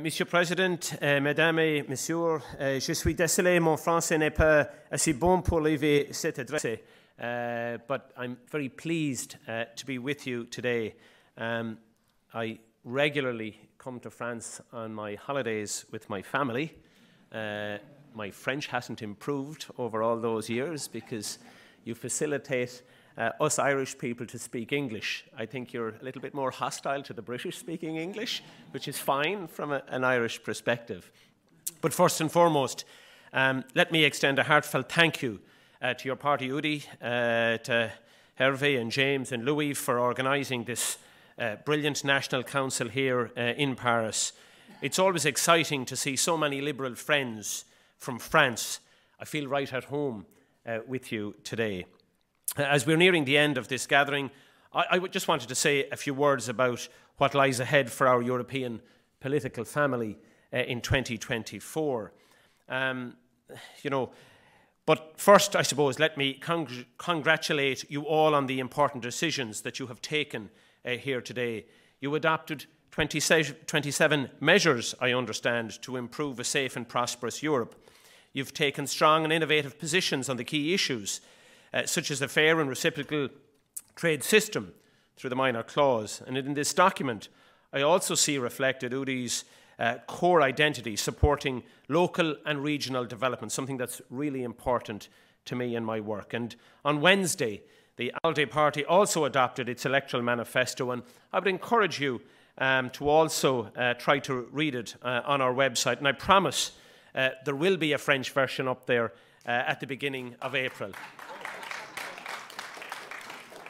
Monsieur le Président, Mesdames et Messieurs, je suis désolé, mon français n'est pas assez bon pour livrer cette adresse, but I'm very pleased to be with you today. I regularly come to France on my holidays with my family. My French hasn't improved over all those years because you facilitate us Irish people to speak English. I think you're a little bit more hostile to the British speaking English, which is fine from an Irish perspective. But first and foremost, let me extend a heartfelt thank you to your party UDI, to Hervé and James and Louis for organising this brilliant National Council here in Paris. It's always exciting to see so many Liberal friends from France. I feel right at home with you today. As we're nearing the end of this gathering, I just wanted to say a few words about what lies ahead for our European political family in 2024. But first, I suppose, let me congratulate you all on the important decisions that you have taken here today. You adopted 27 measures, I understand, to improve a safe and prosperous Europe. You've taken strong and innovative positions on the key issues, such as a fair and reciprocal trade system through the minor clause. And in this document, I also see reflected UDI's core identity, supporting local and regional development, something that's really important to me in my work. And on Wednesday, the ALDE party also adopted its electoral manifesto, and I would encourage you to also try to read it on our website. And I promise there will be a French version up there at the beginning of April.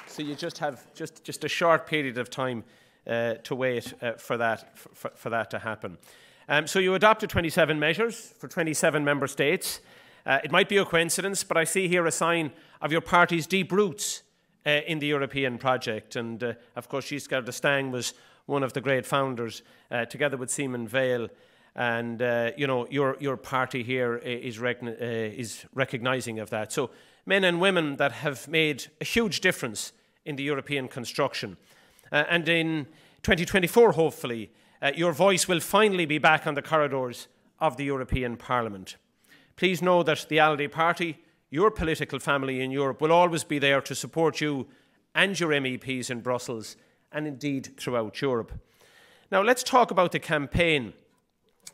So you just have just a short period of time to wait for that to happen. So you adopted 27 measures for 27 member states. It might be a coincidence, but I see here a sign of your party's deep roots in the European project. And of course, Giscard d'Estaing was one of the great founders, together with Simon Veil. And your party here is recognising of that. So men and women that have made a huge difference in the European construction. And in 2024, hopefully, your voice will finally be back on the corridors of the European Parliament. Please know that the ALDE party, your political family in Europe, will always be there to support you and your MEPs in Brussels and indeed throughout Europe. Now let's talk about the campaign.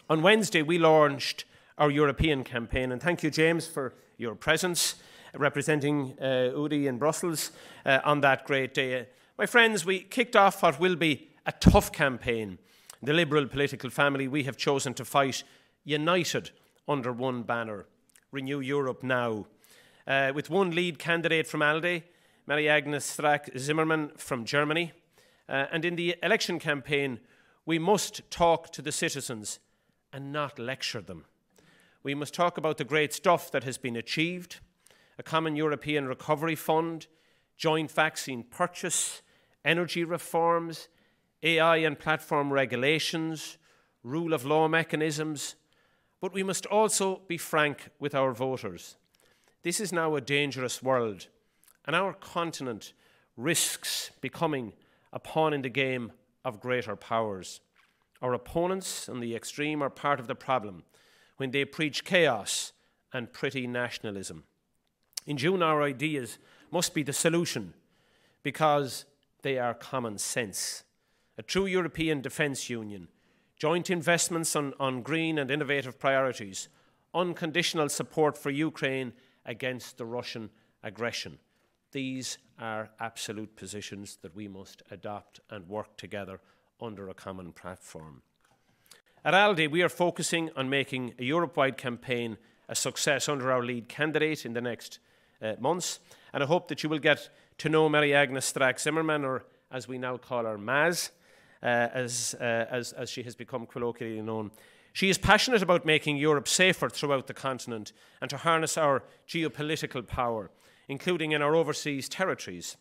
On Wednesday, we launched our European campaign, and thank you, James, for your presence representing UDI in Brussels on that great day. My friends, we kicked off what will be a tough campaign. The Liberal political family, we have chosen to fight united under one banner, Renew Europe Now, with one lead candidate from ALDE, Marie-Agnes Strack-Zimmermann from Germany. And in the election campaign, we must talk to the citizens and not lecture them. We must talk about the great stuff that has been achieved, a common European recovery fund, joint vaccine purchase, energy reforms, AI and platform regulations, rule of law mechanisms. But we must also be frank with our voters. This is now a dangerous world, and our continent risks becoming a pawn in the game of greater powers. Our opponents on the extreme are part of the problem when they preach chaos and pretty nationalism. In June, our ideas must be the solution because they are common sense. A true European defence union, joint investments on green and innovative priorities, unconditional support for Ukraine against the Russian aggression. These are absolute positions that we must adopt and work together under a common platform. At ALDE, we are focusing on making a Europe-wide campaign a success under our lead candidate in the next months, and I hope that you will get to know Marie-Agnes Strack-Zimmermann, or as we now call her, Maz, as she has become colloquially known. She is passionate about making Europe safer throughout the continent and to harness our geopolitical power, including in our overseas territories.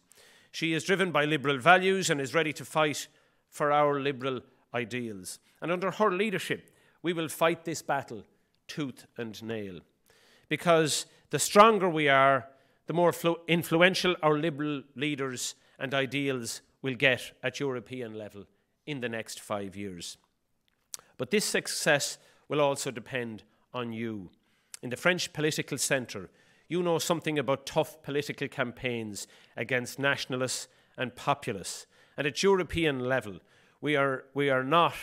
She is driven by liberal values and is ready to fight for our liberal ideals. And under her leadership, we will fight this battle tooth and nail. Because the stronger we are, the more influential our liberal leaders and ideals will get at European level in the next 5 years. But this success will also depend on you. In the French political centre, you know something about tough political campaigns against nationalists and populists. And at European level, we are not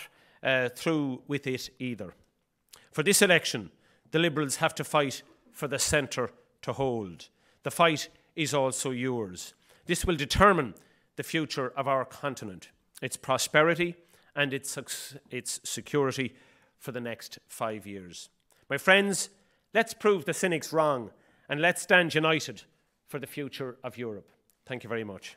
through with it either. For this election, the Liberals have to fight for the centre to hold. The fight is also yours. This will determine the future of our continent, its prosperity and its security for the next 5 years. My friends, let's prove the cynics wrong and let's stand united for the future of Europe. Thank you very much.